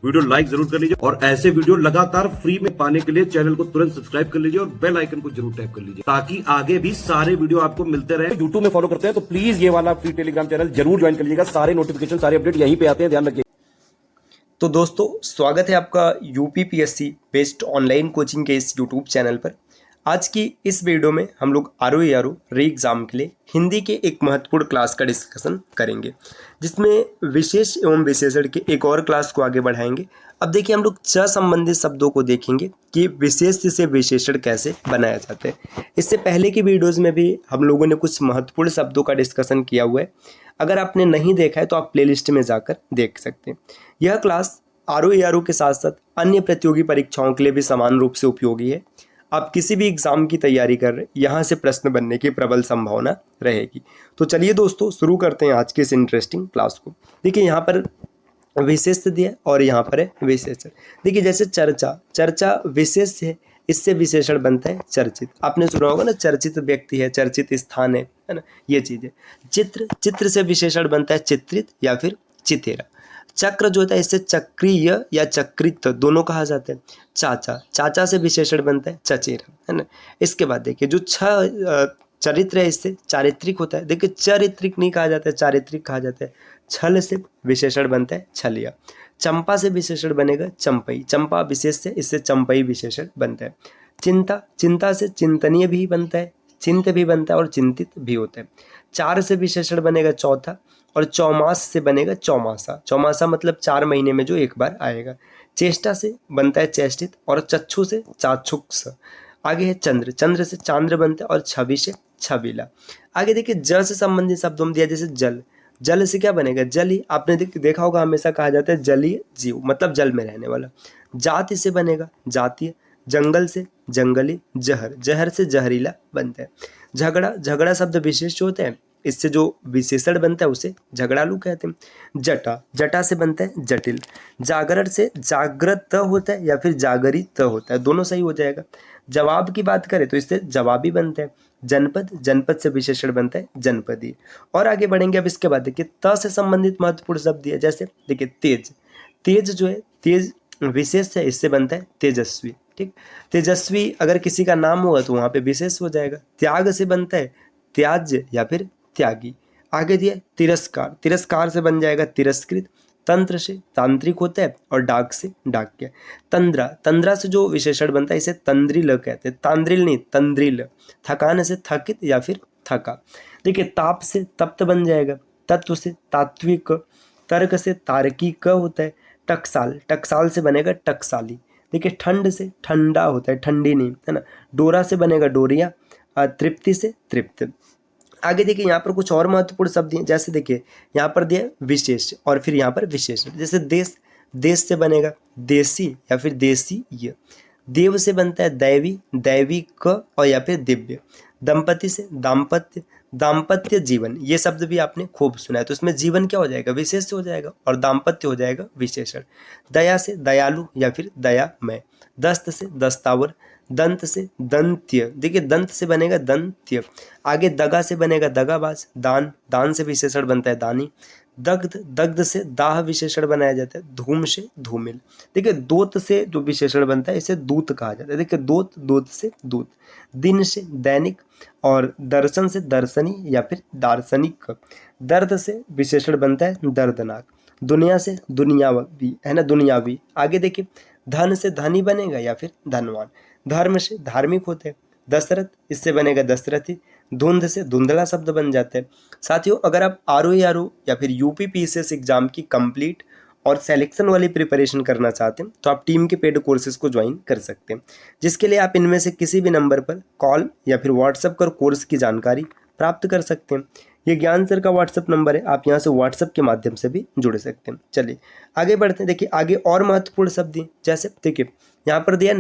Video like जरूर कर लीजिए और ऐसे वीडियो लगातार फ्री में पाने के लिए चैनल को तुरंत सब्सक्राइब कर लीजिए और बेल आइकन को जरूर टैप कर लीजिए ताकि आगे भी सारे वीडियो आपको मिलते रहे। यूट्यूब में फॉलो करते हैं तो प्लीज ये वाला फ्री टेलीग्राम चैनल जरूर ज्वाइन कर लीजिएगा। सारे नोटिफिकेशन सारे अपडेट यहीं पे आते हैं, ध्यान रखिए। तो दोस्तों स्वागत है आपका यूपीपीएससी बेस्ड ऑनलाइन कोचिंग के इस यूट्यूब चैनल पर। आज की इस वीडियो में हम लोग आरओ री एग्ज़ाम के लिए हिंदी के एक महत्वपूर्ण क्लास का डिस्कशन करेंगे, जिसमें विशेष एवं विशेषण के एक और क्लास को आगे बढ़ाएंगे। अब देखिए हम लोग च संबंधित शब्दों को देखेंगे कि विशेष से विशेषण कैसे बनाया जाता है। इससे पहले की वीडियोज़ में भी हम लोगों ने कुछ महत्वपूर्ण शब्दों का डिस्कशन किया हुआ है। अगर आपने नहीं देखा है तो आप प्लेलिस्ट में जाकर देख सकते हैं। यह क्लास आरओ के साथ साथ अन्य प्रतियोगी परीक्षाओं के लिए भी समान रूप से उपयोगी है। आप किसी भी एग्ज़ाम की तैयारी कर रहे हैं, यहाँ से प्रश्न बनने की प्रबल संभावना रहेगी। तो चलिए दोस्तों शुरू करते हैं आज के इस इंटरेस्टिंग क्लास को। देखिए यहाँ पर विशेष दिया है और यहाँ पर है विशेषण। देखिए जैसे चर्चा विशेष है, इससे विशेषण बनता है चर्चित। आपने सुना होगा ना, चर्चित व्यक्ति है, चर्चित स्थान है ना, ये चीज़ है। चित्र से विशेषण बनता है चित्रित या फिर चितेरा। चक्र जो होता है इससे चक्रीय या चक्रित दोनों कहा जाता है। चाचा से विशेषण बनता है चचेरा, है ना। इसके बाद देखिए जो चरित्र है इससे चारित्रिक होता है। देखिए चारित्रिक नहीं कहा जाता है, चारित्रिक कहा जाता है। छल से विशेषण बनता है छलिया। चंपा से विशेषण बनेगा चंपई। चंपा विशेष से, इससे चंपई विशेषण बनता है। चिंता से चिंतनीय भी बनता है, चिंत भी बनता है और चिंतित भी होता है। चार से विशेषण बनेगा चौथा और चौमास से बनेगा चौमासा। चौमासा मतलब 4 महीने में जो एक बार आएगा। चेष्टा से बनता है चेष्टित और चक्षु से चाक्षुष। आगे है चंद्र से चांद्र बनता है और छवि से छबीला। आगे देखिए जल से संबंधित शब्दों में दिया, जैसे जल से क्या बनेगा जली। आपने देखा होगा हमेशा कहा जाता है जलीय जीव, मतलब जल में रहने वाला। जाति से बनेगा जातीय। जंगल से जंगली। जहर से जहरीला बनता है। झगड़ा शब्द विशेष होते हैं, इससे जो विशेषण बनता है उसे झगड़ालू कहते हैं। जटा से बनता है जटिल। जागरण से जागृत होता है या फिर जागरित होता है, दोनों सही हो जाएगा। जवाब की बात करें तो इससे जवाबी बनता है। जनपद से विशेषण बनता है जनपदी। और आगे बढ़ेंगे। अब इसके बाद देखिए त से संबंधित महत्वपूर्ण शब्द दिया, जैसे देखिए तेज जो है तेज विशेष है, इससे बनता है तेजस्वी। ठीक, तेजस्वी अगर किसी का नाम होगा तो वहाँ पे विशेष हो जाएगा। त्याग से बनता है त्याज्य या फिर त्यागी। आगे दिया तिरस्कार से बन जाएगा तिरस्कृत। तंत्र से तांत्रिक होता है और डाक से डाक्य। तंद्रा से जो विशेषण बनता है इसे तंद्रिल कहते हैं, तांद्रिल नहीं तंद्रिल। थकान से थकित या फिर थका। देखिए ताप से तप्त बन जाएगा। तत्व से तात्विक। तर्क से तार्किक होता है। टकसाल से बनेगा टकसाली। देखिए ठंड से ठंडा होता है, ठंडी नहीं, है ना। डोरा से बनेगा डोरिया। तृप्ति से तृप्त। आगे देखिए यहाँ पर कुछ और महत्वपूर्ण शब्द दिए, जैसे देखिए यहाँ पर दिया विशेष और फिर यहाँ पर विशेषण। जैसे देश से बनेगा देसी या फिर देसीय। देव से बनता है दैवी, दैविक और या फिर दिव्य। दंपति से दाम्पत्य जीवन, ये शब्द भी आपने खूब सुना है, तो इसमें जीवन क्या हो जाएगा विशेष से हो जाएगा और दाम्पत्य हो जाएगा विशेषण। दया से दयालु या फिर दयामय। दस्त से दस्तावर। दंत से दंत्य। देखिए दंत से बनेगा दंत्य। आगे दगा से बनेगा दगाबाज। दान से विशेषण बनता है दानी। दग्ध से दाह विशेषण बनाया जाता है। धूम से धूमिल। देखिए दोत से जो विशेषण बनता है इसे दूत कहा जाता है। देखिए दोत से दूत। दिन से दैनिक और दर्शन से दर्शनी या फिर दार्शनिक। दर्द से विशेषण बनता है दर्दनाक। दुनिया से दुनियावी, है ना, दुनियावी। आगे देखिए धन से धनी बनेगा या फिर धनवान। धर्म से धार्मिक होते हैं। दशरथ, इससे बनेगा दशरथी। धुंध से धुंधला शब्द बन जाते हैं। साथियों अगर आप आरओ या फिर यूपीपीसीएस एग्जाम की कंप्लीट और सिलेक्शन वाली प्रिपरेशन करना चाहते हैं तो आप टीम के पेड कोर्सेज को ज्वाइन कर सकते हैं, जिसके लिए आप इनमें से किसी भी नंबर पर कॉल या फिर व्हाट्सएप कर कोर्स की जानकारी प्राप्त कर सकते हैं। ये ज्ञान सर का व्हाट्सएप नंबर है, आप यहाँ से व्हाट्सएप के माध्यम से भी जुड़ सकते हैं। चलिए आगे बढ़ते हैं। देखिए आगे और महत्वपूर्ण शब्द दिए, जैसे देखिए यहाँ पर दिया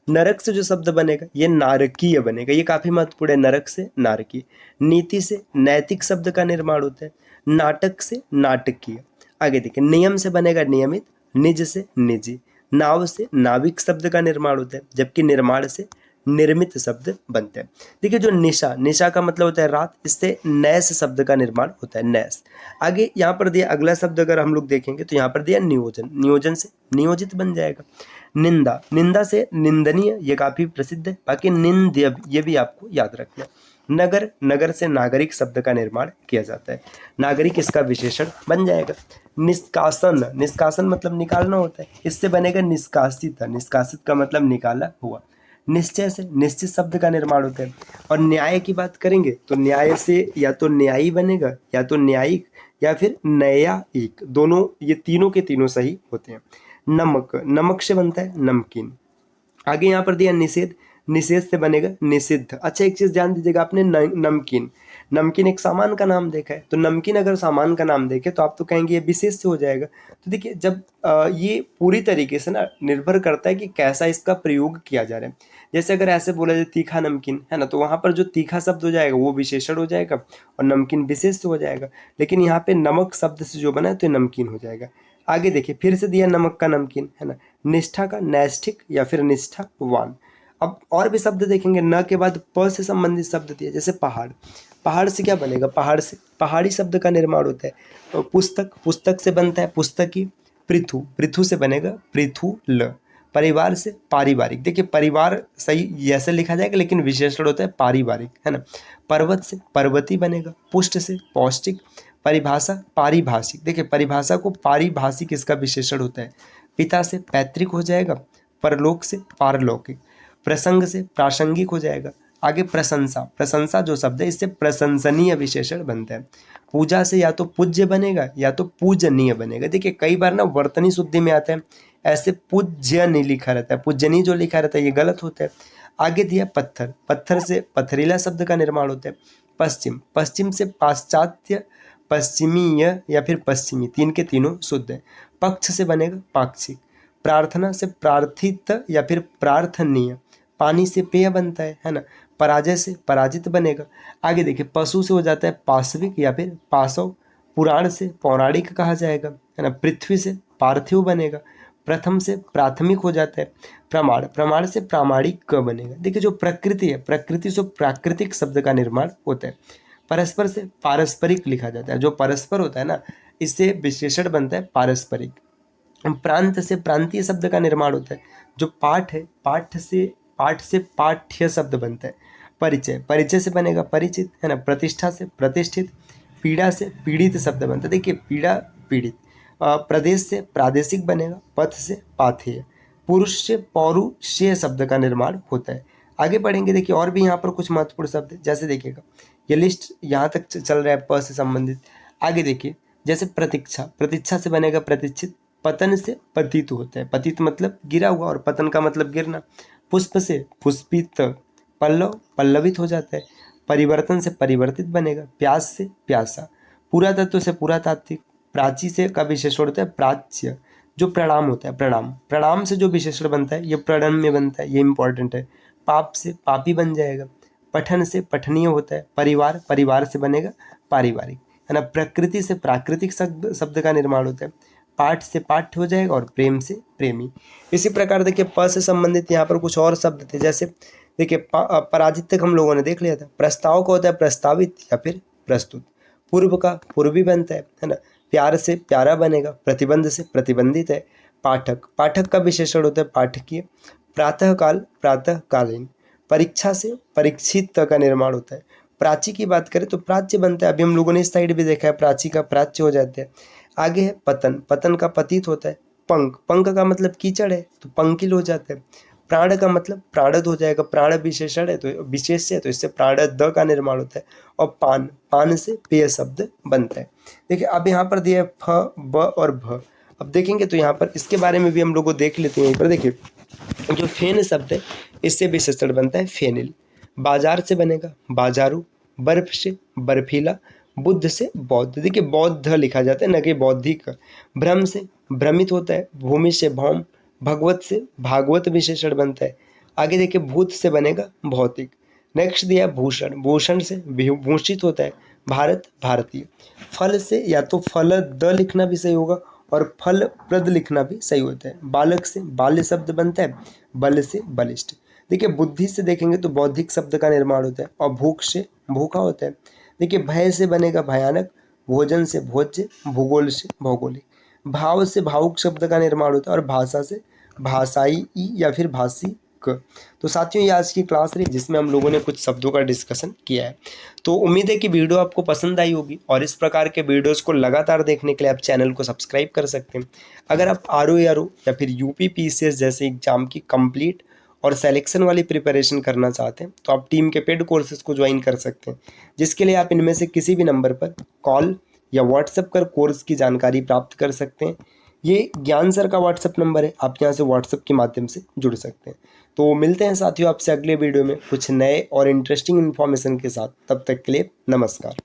नरक से जो शब्द बनेगा ये नारकीय बनेगा, ये काफी महत्वपूर्ण है। नरक से नारकीय। नीति से नैतिक शब्द का निर्माण होता है। नाटक से नाटकीय। आगे देखिए नियम से बनेगा नियमित। निज से निजी। नाव से नाविक शब्द का निर्माण होता है, जबकि निर्माण से निर्मित शब्द बनते हैं। देखिए जो निशा, निशा का मतलब होता है रात, इससे नैस शब्द का निर्माण होता है, नैस। आगे यहाँ पर दिया अगला शब्द अगर हम लोग देखेंगे तो यहाँ पर दिया नियोजन, नियोजन से नियोजित बन जाएगा। निंदा, निंदा से निंदनीय, ये काफी प्रसिद्ध है। बाकी निंद्य ये भी आपको याद रखना है। नगर, नगर से नागरिक शब्द का निर्माण किया जाता है, नागरिक इसका विशेषण बन जाएगा। निष्कासन, निष्कासन मतलब निकालना होता है, इससे बनेगा निष्कासित, निष्कासित का मतलब निकाला हुआ। निश्चय से निश्चित शब्द का निर्माण होता है। और न्याय की बात करेंगे तो न्याय से या तो न्यायी बनेगा, या तो न्यायिक, या फिर न्यायिक, दोनों, ये तीनों के तीनों सही होते हैं। नमक, नमक से बनता है नमकीन। आगे यहाँ पर दिया निषेध, निषेध से बनेगा निषिद्ध। अच्छा एक चीज ध्यान दीजिएगा, आपने नमकीन, नमकीन एक सामान का नाम देखा है, तो नमकीन अगर सामान का नाम देखे तो आप तो कहेंगे ये विशेष से हो जाएगा। तो देखिए जब ये पूरी तरीके से ना निर्भर करता है कि कैसा इसका प्रयोग किया जा रहा है। जैसे अगर ऐसे बोला जाए तीखा नमकीन है ना, तो वहां पर जो तीखा शब्द हो जाएगा वो विशेषण हो जाएगा और नमकीन विशेष से हो जाएगा। लेकिन यहाँ पे नमक शब्द से जो बना है तो ये नमकीन हो जाएगा। आगे देखिए फिर से दिया नमक का नमकीन है ना, निष्ठा का नैष्ठिक या फिर निष्ठावान। अब और भी शब्द देखेंगे, न के बाद प से संबंधित शब्द दिए, जैसे पहाड़, पहाड़ से क्या बनेगा, पहाड़ से पहाड़ी शब्द का निर्माण होता है। तो पुस्तक, पुस्तक से बनता है पुस्तकी। पृथु, पृथु से बनेगा पृथुल। परिवार से पारिवारिक, देखिए परिवार सही ऐसे लिखा जाएगा लेकिन विशेषण होता है पारिवारिक, है ना। पर्वत से पर्वती बनेगा। पुष्ट से पौष्टिक। परिभाषा पारिभाषिक, देखिए परिभाषा को पारिभाषिक इसका विशेषण होता है। पिता से पैतृक हो जाएगा। परलोक से पारलौकिक। प्रसंग से प्रासंगिक हो जाएगा। आगे प्रशंसा, प्रशंसा जो शब्द है इससे प्रशंसनीय विशेषण बनता है। पूजा से या तो पूज्य बनेगा या तो पूजनीय बनेगा। देखिए कई बार ना वर्तनी शुद्धि में आता है, ऐसे पूज्य नहीं लिखा रहता है, पूजनीय जो लिखा रहता है ये गलत होता है। आगे दिया पत्थर, पत्थर से पथरीला शब्द का निर्माण होता है। पश्चिम, पश्चिम से पाश्चात्य, पश्चिमीय या फिर पश्चिमी, तीन के तीनों शुद्ध है। पक्ष से बनेगा पाक्षिक। प्रार्थना से प्रार्थित या फिर प्रार्थनीय। पानी से पेय बनता है ना। पराजय से पराजित बनेगा। आगे देखिए पशु से हो जाता है पाशविक या फिर पाशव। पुराण से पौराणिक कहा जाएगा, है ना। पृथ्वी से पार्थिव बनेगा। प्रथम से प्राथमिक हो जाता है। प्रमाण, प्रमाण से प्रामाणिक बनेगा। देखिए जो प्रकृति है, प्रकृति से प्राकृतिक शब्द का निर्माण होता है। परस्पर से पारस्परिक लिखा जाता है, जो परस्पर होता है ना इससे विशेषण बनता है पारस्परिक। प्रांत से प्रांतीय शब्द का निर्माण होता है। जो पाठ है, पाठ से पाठ्य शब्द बनता है। परिचय, परिचय से बनेगा परिचित, है ना। प्रतिष्ठा से प्रतिष्ठित। पीड़ा से पीड़ित शब्द बनता है। देखिए पीड़ा पीड़ित। प्रदेश से प्रादेशिक बनेगा। पथ से पाथेय। पुरुष से पौरुषेय शब्द का निर्माण होता है। आगे बढ़ेंगे, देखिए और भी यहाँ पर कुछ महत्वपूर्ण शब्द है। जैसे देखिएगा ये लिस्ट यहाँ तक चल रहा है प से संबंधित। आगे देखिए जैसे प्रतीक्षा, प्रतीक्षा से बनेगा प्रतिष्ठित। पतन से पतित होता है, पतित मतलब गिरा हुआ और पतन का मतलब गिरना। पुष्प से पुष्पित। पल्लव पल्लवित हो जाता है। परिवर्तन से परिवर्तित बनेगा। प्यास से प्यासा। पुरातत्व से पुरातात्विक। प्राची से का विशेषण होता है प्राच्य। जो प्रणाम होता है प्रणाम, प्रणाम से जो विशेषण बनता है ये प्रणम में बनता है, ये इंपॉर्टेंट है। पाप से पापी बन जाएगा। पठन से पठनीय होता है। परिवार, परिवार से बनेगा पारिवारिक, है ना। प्रकृति से प्राकृतिक शब्द का निर्माण होता है। पाठ से पाठ्य हो जाएगा और प्रेम से प्रेमी। इसी प्रकार देखिए प से संबंधित यहाँ पर कुछ और शब्द थे। जैसे देखिए पराजित तक हम लोगों ने देख लिया था। प्रस्ताव का होता है प्रस्तावित या फिर प्रस्तुत। पूर्व का पूर्वी बनता है ना। प्यार से प्यारा बनेगा। प्रतिबंध से प्रतिबंधित है। पाठक, पाठक का विशेषण होता है पाठकीय। प्रातःकाल प्रातःकालीन। परीक्षा से परीक्षित का निर्माण होता है। प्राची की बात करें तो प्राच्य बनता है, अभी हम लोगों ने इस साइड भी देखा है, प्राची का प्राच्य हो जाते हैं। आगे है पतन, पतन का पतित होता है। पंख, पंख का मतलब कीचड़ है तो पंकिल हो जाता है। प्राण का मतलब प्राणद हो जाएगा, प्राण विशेषण है तो विशेष है तो इससे प्राणद का निर्माण होता है। और पान, पान से पेय शब्द बनता है। देखिए अब यहाँ पर दिया है फ, ब और भ। अब देखेंगे तो यहाँ पर इसके बारे में भी हम लोग को देख लेते हैं। यहीं पर देखिए जो फेन शब्द है इससे विशेषण बनता है फेनिल। बाजार से बनेगा बाजारू। बर्फ से बर्फीला। बुद्ध से बौद्ध, देखिए बौद्ध लिखा जाता है न कि बौद्धिक। भ्रम से भ्रमित होता है। भूमि से भौम। भगवत से भागवत विशेषण बनता है। आगे देखिए भूत से बनेगा भौतिक। नेक्स्ट दिया भूषण, भूषण से भूषित होता है। भारत भारतीय। फल से या तो फल द लिखना भी सही होगा और फल प्रद लिखना भी सही होता है। बालक से बाल्य शब्द बनता है। बल से बलिष्ठ। देखिए बुद्धि से देखेंगे तो बौद्धिक शब्द का निर्माण होता है, और भूख से भूखा होता है। देखिए भय से बनेगा भयानक, भोजन से भोज्य, भूगोल से भौगोलिक, भाव से भावुक शब्द का निर्माण होता है, और भाषा से भाषाई या फिर भाषिक। तो साथियों ये आज की क्लास रही जिसमें हम लोगों ने कुछ शब्दों का डिस्कशन किया है। तो उम्मीद है कि वीडियो आपको पसंद आई होगी, और इस प्रकार के वीडियोस को लगातार देखने के लिए आप चैनल को सब्सक्राइब कर सकते हैं। अगर आप ROARO या फिर UP PCS जैसे एग्जाम की कंप्लीट और सिलेक्शन वाली प्रिपरेशन करना चाहते हैं तो आप टीम के पेड कोर्सेज को ज्वाइन कर सकते हैं, जिसके लिए आप इनमें से किसी भी नंबर पर कॉल या व्हाट्सएप कर कोर्स की जानकारी प्राप्त कर सकते हैं। ये ज्ञान सर का व्हाट्सएप नंबर है, आप यहाँ से व्हाट्सएप के माध्यम से जुड़ सकते हैं। तो मिलते हैं साथियों आपसे अगले वीडियो में कुछ नए और इंटरेस्टिंग इन्फॉर्मेशन के साथ। तब तक के लिए नमस्कार।